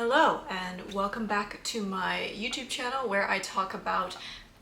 Hello and welcome back to my YouTube channel where I talk about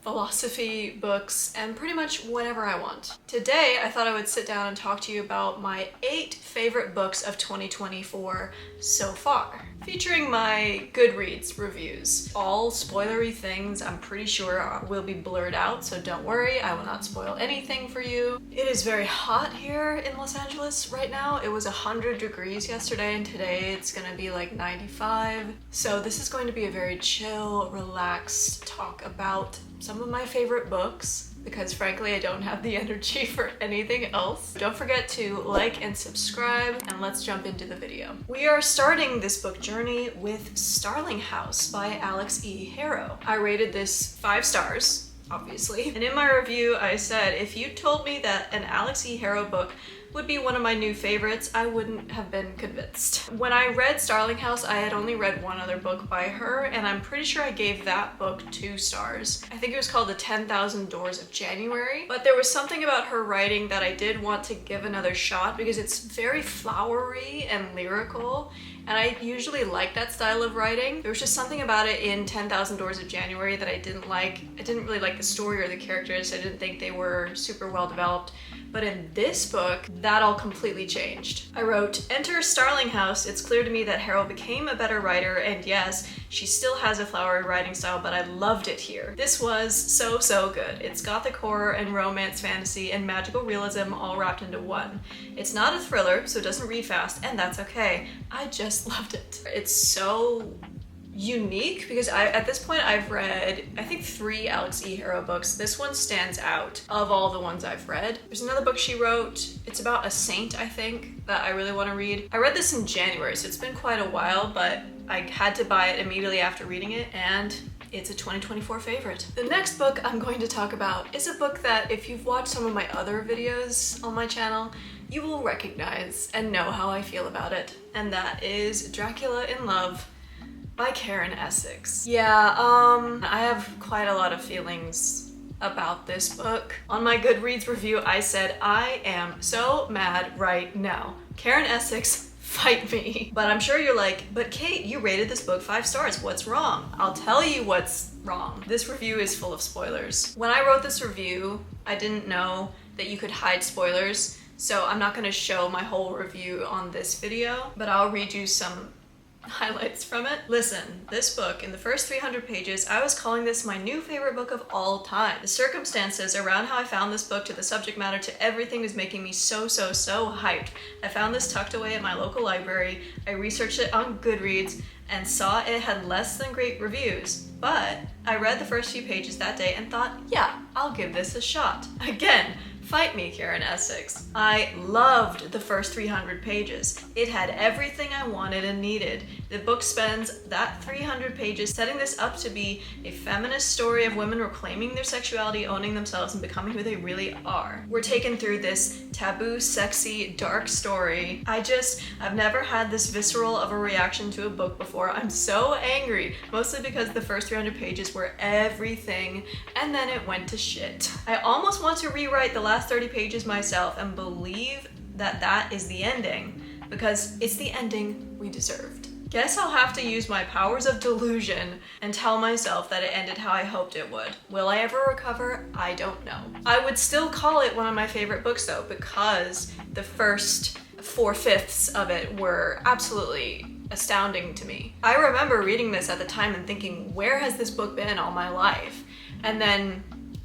philosophy, books, and pretty much whatever I want. Today I thought I would sit down and talk to you about my 8 favorite books of 2024 so far, featuring my Goodreads reviews. All spoilery things I'm pretty sure will be blurred out, so don't worry, I will not spoil anything for you. It is very hot here in Los Angeles right now. It was 100 degrees yesterday and today it's gonna be like 95. So this is going to be a very chill, relaxed talk about some of my favorite books, because frankly I don't have the energy for anything else. Don't forget to like and subscribe, and let's jump into the video. We are starting this book journey with Starling House by Alex E. Harrow. I rated this 5 stars, obviously, and in my review I said if you told me that an Alex E. Harrow book would be one of my new favorites, I wouldn't have been convinced. When I read Starling House, I had only read one other book by her, and I'm pretty sure I gave that book 2 stars. I think it was called The 10,000 Doors of January, but there was something about her writing that I did want to give another shot because it's very flowery and lyrical, and I usually like that style of writing. There was just something about it in 10,000 Doors of January that I didn't like. I didn't really like the story or the characters. I didn't think they were super well developed. But in this book, that all completely changed. I wrote, "Enter Starling House. It's clear to me that Harrow became a better writer, and yes, she still has a flowery writing style, but I loved it here. This was so good. It's gothic horror and romance fantasy and magical realism all wrapped into one. It's not a thriller, so it doesn't read fast, and that's okay. I just loved it." It's so unique because at this point I've read I think 3 Alex E. Harrow books. This one stands out of all the ones I've read. There's another book she wrote, it's about a saint I think, that I really want to read. I read this in January, so it's been quite a while, but I had to buy it immediately after reading it, and it's a 2024 favorite. The next book I'm going to talk about is a book that if you've watched some of my other videos on my channel, you will recognize and know how I feel about it, and that is Dracula in Love by Karen Essex. Yeah, I have quite a lot of feelings about this book. On my Goodreads review, I said, I am so mad right now. Karen Essex, fight me. But I'm sure you're like, but Kate, you rated this book 5 stars. What's wrong? I'll tell you what's wrong. This review is full of spoilers. When I wrote this review, I didn't know that you could hide spoilers, so I'm not gonna show my whole review on this video, but I'll read you some highlights from it. Listen, this book, in the first 300 pages, I was calling this my new favorite book of all time. The circumstances around how I found this book, to the subject matter, to everything was making me so hyped. I found this tucked away at my local library. I researched it on Goodreads and saw it had less than great reviews. But I read the first few pages that day and thought, yeah, I'll give this a shot. Again, fight me, Karen Essex. I loved the first 300 pages. It had everything I wanted and needed. The book spends that 300 pages setting this up to be a feminist story of women reclaiming their sexuality, owning themselves, and becoming who they really are. We're taken through this taboo, sexy, dark story. I've never had this visceral of a reaction to a book before. I'm so angry, mostly because the first 300 pages were everything, and then it went to shit. I almost want to rewrite the last 30 pages myself and believe that that is the ending, because it's the ending we deserved. Guess I'll have to use my powers of delusion and tell myself that it ended how I hoped it would. Will I ever recover? I don't know. I would still call it one of my favorite books though, because the first 4/5 of it were absolutely astounding to me. I remember reading this at the time and thinking, where has this book been all my life? And then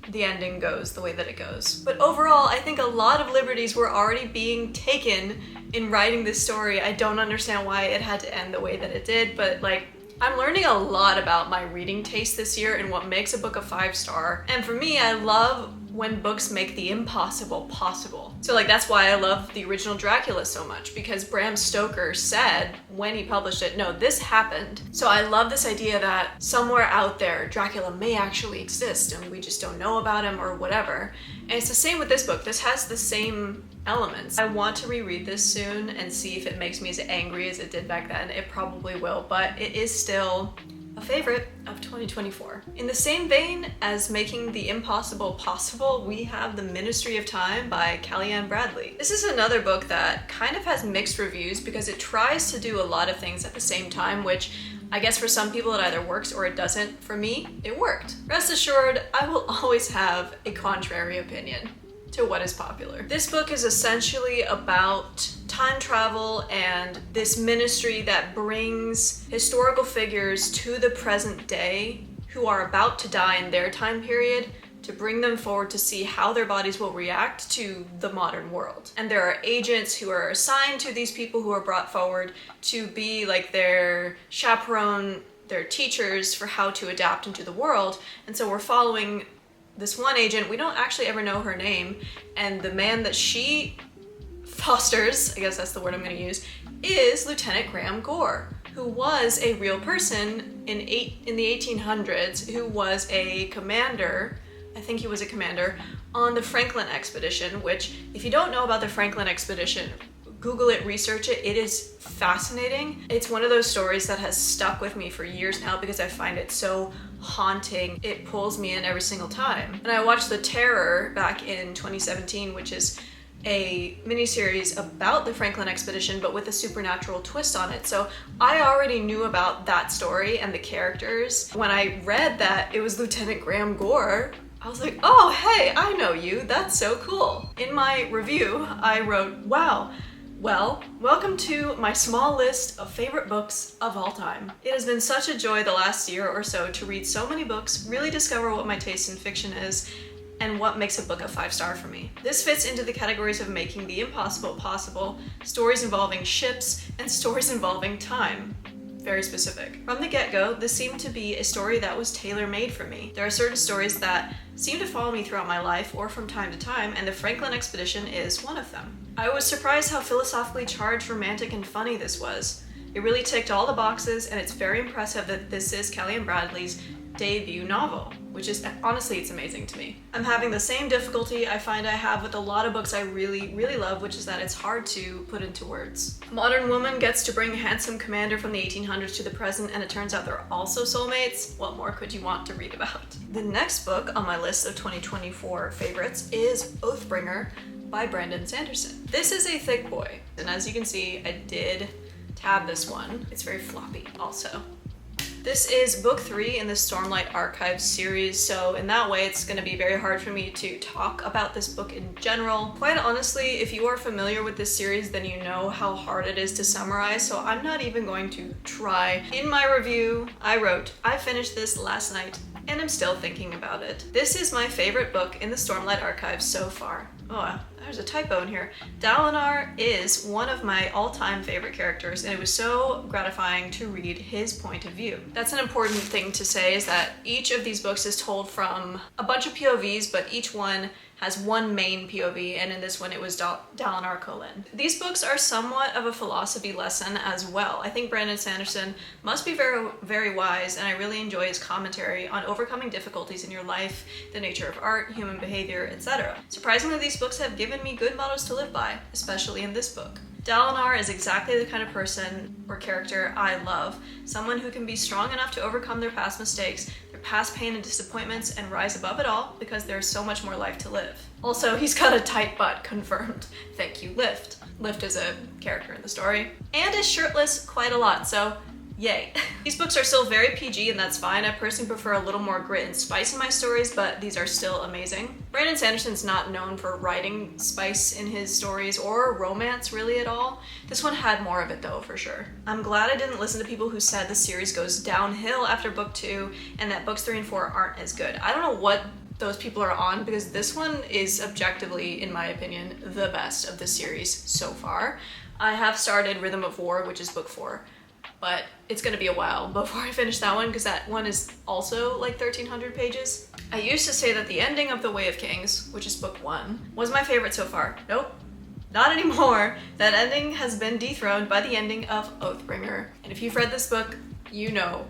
the ending goes the way that it goes. But overall, I think a lot of liberties were already being taken in writing this story. I don't understand why it had to end the way that it did, but like, I'm learning a lot about my reading taste this year and what makes a book a 5-star. And for me, I love when books make the impossible possible. So like, that's why I love the original Dracula so much, because Bram Stoker said when he published it, no, this happened. So I love this idea that somewhere out there, Dracula may actually exist and we just don't know about him or whatever. And it's the same with this book. This has the same elements. I want to reread this soon and see if it makes me as angry as it did back then. It probably will, but it is still a favorite of 2024. In the same vein as making the impossible possible, we have The Ministry of Time by Kellyanne Bradley. This is another book that kind of has mixed reviews because it tries to do a lot of things at the same time, which I guess for some people it either works or it doesn't. For me, it worked. Rest assured, I will always have a contrary opinion to what is popular. This book is essentially about time travel and this ministry that brings historical figures to the present day who are about to die in their time period, to bring them forward to see how their bodies will react to the modern world. And there are agents who are assigned to these people who are brought forward to be like their chaperone, their teachers for how to adapt into the world. And so we're following this one agent. We don't actually ever know her name, and the man that she fosters, I guess that's the word I'm going to use, is Lieutenant Graham Gore, who was a real person in the 1800s, who was a commander. I think he was a commander on the Franklin expedition, which if you don't know about the Franklin expedition, Google it, research it. It is fascinating. It's one of those stories that has stuck with me for years now because I find it so haunting. It pulls me in every single time. And I watched The Terror back in 2017, which is a miniseries about the Franklin expedition, but with a supernatural twist on it. So I already knew about that story and the characters. When I read that it was Lieutenant Graham Gore, I was like, oh, hey, I know you. That's so cool. In my review, I wrote, wow, well, welcome to my small list of favorite books of all time. It has been such a joy the last year or so to read so many books, really discover what my taste in fiction is, and what makes a book a 5-star for me. This fits into the categories of making the impossible possible, stories involving ships, and stories involving time. Very specific. From the get-go, this seemed to be a story that was tailor-made for me. There are certain stories that seem to follow me throughout my life or from time to time, and the Franklin expedition is one of them. I was surprised how philosophically charged, romantic, and funny this was. It really ticked all the boxes, and it's very impressive that this is Kelly and Bradley's debut novel, which is, honestly, it's amazing to me. I'm having the same difficulty I find I have with a lot of books I really, really love, which is that it's hard to put into words. A modern woman gets to bring a handsome commander from the 1800s to the present, and it turns out they're also soulmates. What more could you want to read about? The next book on my list of 2024 favorites is Oathbringer by Brandon Sanderson. This is a thick boy, and as you can see, I did tab this one. It's very floppy also. This is book 3 in the Stormlight Archives series, so in that way it's going to be very hard for me to talk about this book in general. Quite honestly, if you are familiar with this series, then you know how hard it is to summarize, so I'm not even going to try. In my review, I wrote, I finished this last night and I'm still thinking about it. This is my favorite book in the Stormlight Archives so far. Oh, there's a typo in here. Dalinar is one of my all-time favorite characters, and it was so gratifying to read his point of view. That's an important thing to say, is that each of these books is told from a bunch of POVs, but each one has one main POV, and in this one it was Dalinar Kholin. These books are somewhat of a philosophy lesson as well. I think Brandon Sanderson must be very, very wise, and I really enjoy his commentary on overcoming difficulties in your life, the nature of art, human behavior, etc. Surprisingly, these books have given me good mottos to live by, especially in this book. Dalinar is exactly the kind of person or character I love. Someone who can be strong enough to overcome their past mistakes, their past pain and disappointments, and rise above it all because there's so much more life to live. Also, he's got a tight butt, confirmed. Thank you, Lift. Lift is a character in the story. And is shirtless quite a lot, so yay. These books are still very PG, and that's fine. I personally prefer a little more grit and spice in my stories, but these are still amazing. Brandon Sanderson's not known for writing spice in his stories or romance really at all. This one had more of it though, for sure. I'm glad I didn't listen to people who said the series goes downhill after book 2 and that books 3 and 4 aren't as good. I don't know what those people are on, because this one is objectively, in my opinion, the best of the series so far. I have started Rhythm of War, which is book 4. But it's gonna be a while before I finish that one, because that one is also like 1,300 pages. I used to say that the ending of The Way of Kings, which is book 1, was my favorite so far. Nope, not anymore. That ending has been dethroned by the ending of Oathbringer. And if you've read this book, you know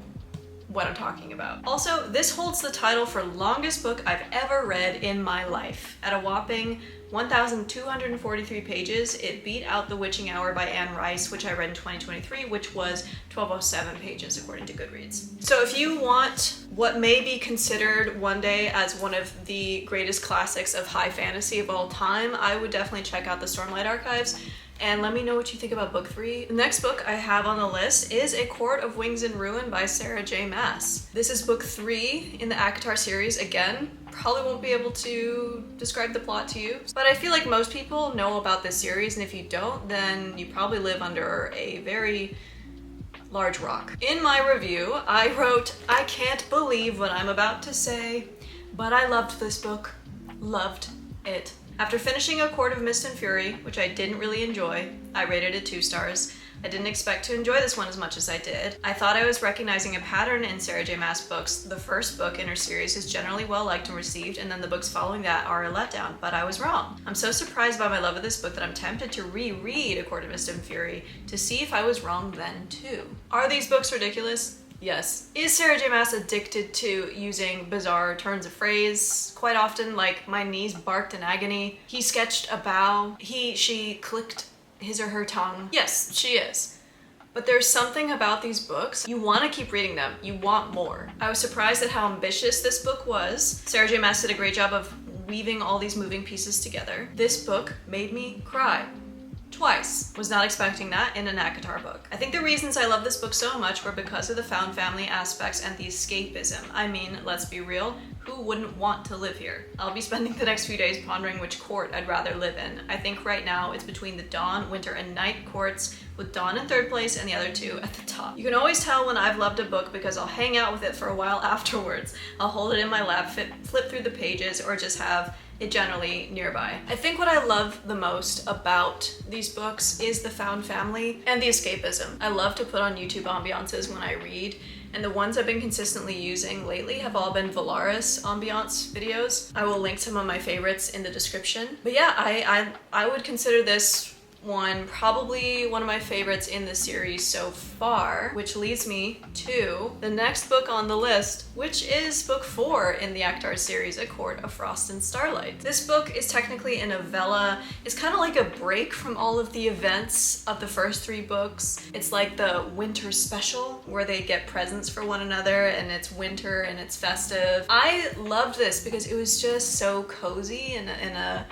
what I'm talking about. Also, this holds the title for longest book I've ever read in my life. At a whopping 1,243 pages, it beat out The Witching Hour by Anne Rice, which I read in 2023, which was 1,207 pages according to Goodreads. So if you want what may be considered one day as one of the greatest classics of high fantasy of all time, I would definitely check out the Stormlight Archives. and let me know what you think about book 3. The next book I have on the list is A Court of Wings and Ruin by Sarah J. Maas. This is book 3 in the ACOTAR series. Again, probably won't be able to describe the plot to you, but I feel like most people know about this series, and if you don't, then you probably live under a very large rock. In my review, I wrote, "I can't believe what I'm about to say, but I loved this book. Loved it." After finishing A Court of Mist and Fury, which I didn't really enjoy, I rated it 2 stars. I didn't expect to enjoy this one as much as I did. I thought I was recognizing a pattern in Sarah J. Maas books. The first book in her series is generally well liked and received, and then the books following that are a letdown, but I was wrong. I'm so surprised by my love of this book that I'm tempted to reread A Court of Mist and Fury to see if I was wrong then too. Are these books ridiculous? Yes. Is Sarah J. Maas addicted to using bizarre turns of phrase quite often, like "my knees barked in agony"? He sketched a bow. She clicked his or her tongue. Yes, she is. But there's something about these books, you want to keep reading them, you want more. I was surprised at how ambitious this book was. Sarah J. Maas did a great job of weaving all these moving pieces together. This book made me cry. Twice. Was not expecting that in an ACOTAR book. I think the reasons I love this book so much were because of the found family aspects and the escapism. I mean, let's be real, who wouldn't want to live here? I'll be spending the next few days pondering which court I'd rather live in. I think right now it's between the Dawn, Winter, and Night courts, with Dawn in 3rd place and the other 2 at the top. You can always tell when I've loved a book because I'll hang out with it for a while afterwards. I'll hold it in my lap, flip through the pages, or just have it generally nearby. I think what I love the most about these books is the found family and the escapism. I love to put on YouTube ambiances when I read, and the ones I've been consistently using lately have all been Velaris Ambience videos. I will link some of my favorites in the description. But yeah, I would consider this one probably one of my favorites in the series so far, which leads me to the next book on the list, which is book 4 in the ACOTAR series, A Court of Frost and Starlight. This book is technically a novella. It's kind of like a break from all of the events of the first 3 books. It's like the winter special where they get presents for one another, and it's winter and it's festive. I loved this because it was just so cozy and a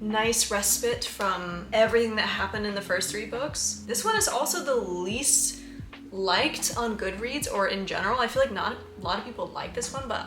nice respite from everything that happened in the first 3 books. This one is also the least liked on Goodreads, or in general. I feel like not a lot of people like this one, but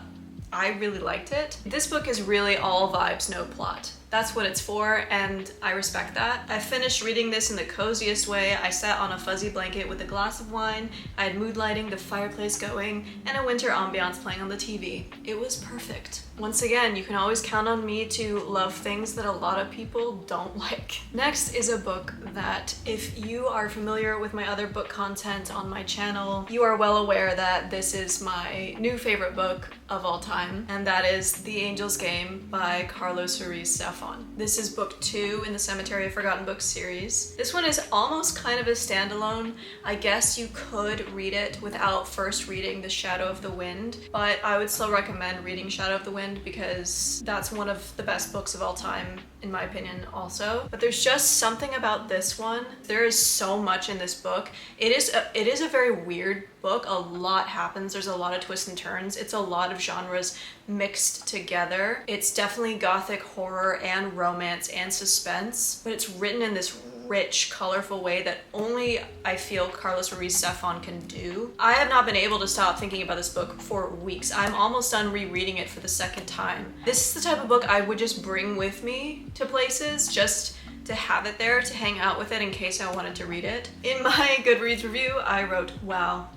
I really liked it. This book is really all vibes, no plot. That's what it's for, and I respect that. I finished reading this in the coziest way. I sat on a fuzzy blanket with a glass of wine, I had mood lighting, the fireplace going, and a winter ambiance playing on the TV. It was perfect. Once again, you can always count on me to love things that a lot of people don't like. Next is a book that, if you are familiar with my other book content on my channel, you are well aware that this is my new favorite book of all time, and that is The Angel's Game by Carlos Ruiz Zafón. This is book 2 in the Cemetery of Forgotten Books series. This one is almost kind of a standalone. I guess you could read it without first reading The Shadow of the Wind, but I would still recommend reading Shadow of the Wind because that's one of the best books of all time, in my opinion also. But there's just something about this one. There is so much in this book. It is a very weird book. A lot happens. There's a lot of twists and turns. It's a lot of genres mixed together. It's definitely gothic horror and romance and suspense, but it's written in this rich, colorful way that only I feel Carlos Ruiz Zafón can do. I have not been able to stop thinking about this book for weeks. I'm almost done rereading it for the 2nd time. This is the type of book I would just bring with me to places, just to have it there, to hang out with it in case I wanted to read it. In my Goodreads review, I wrote, wow.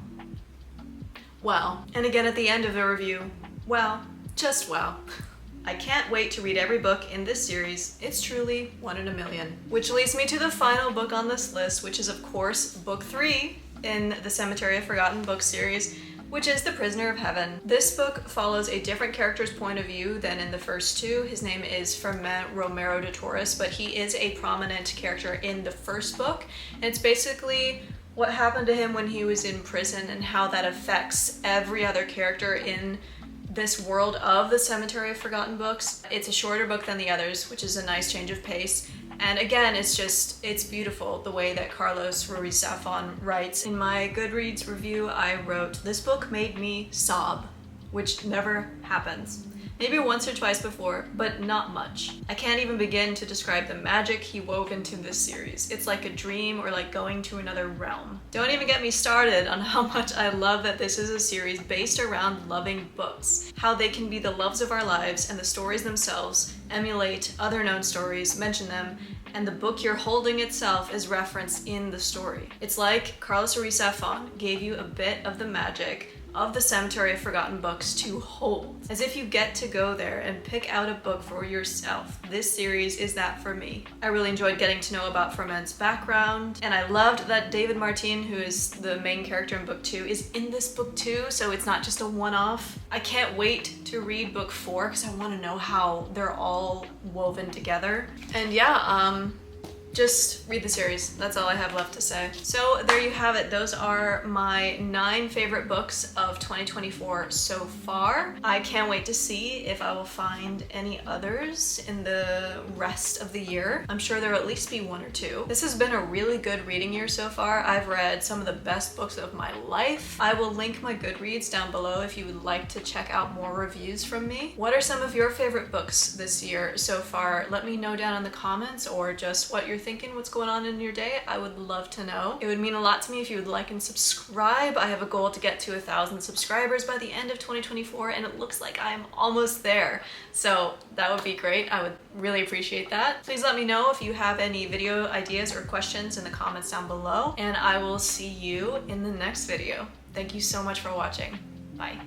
Wow. And again at the end of the review, wow. Just wow. I can't wait to read every book in this series. It's truly one in a million. Which leads me to the final book on this list, which is of course book 3 in the Cemetery of Forgotten Books series, which is The Prisoner of Heaven. This book follows a different character's point of view than in the first 2. His name is Fermin Romero de Torres, but he is a prominent character in the first book. And it's basically what happened to him when he was in prison and how that affects every other character in this world of the Cemetery of Forgotten Books. It's a shorter book than the others, which is a nice change of pace. And again, it's beautiful the way that Carlos Ruiz Zafón writes. In my Goodreads review, I wrote, "This book made me sob." which never happens. Maybe once or twice before, but not much. I can't even begin to describe the magic he wove into this series. It's like a dream or like going to another realm. Don't even get me started on how much I love that this is a series based around loving books. How they can be the loves of our lives and the stories themselves emulate other known stories, mention them, and the book you're holding itself is referenced in the story. It's like Carlos Ruiz Zafón gave you a bit of the magic of the Cemetery of Forgotten Books to hold. As if you get to go there and pick out a book for yourself. This series is that for me. I really enjoyed getting to know about Froment's background, and I loved that David Martin, who is the main character in book 2, is in this book too, so it's not just a one-off. I can't wait to read book 4 because I want to know how they're all woven together. And yeah, just read the series. That's all I have left to say. So there you have it. Those are my 9 favorite books of 2024 so far. I can't wait to see if I will find any others in the rest of the year. I'm sure there will at least be 1 or 2. This has been a really good reading year so far. I've read some of the best books of my life. I will link my Goodreads down below if you would like to check out more reviews from me. What are some of your favorite books this year so far? Let me know down in the comments, or just what you're thinking, what's going on in your day. I would love to know. It would mean a lot to me if you would like and subscribe. I have a goal to get to 1,000 subscribers by the end of 2024, and it looks like I'm almost there. So that would be great. I would really appreciate that. Please let me know if you have any video ideas or questions in the comments down below, and I will see you in the next video. Thank you so much for watching. Bye.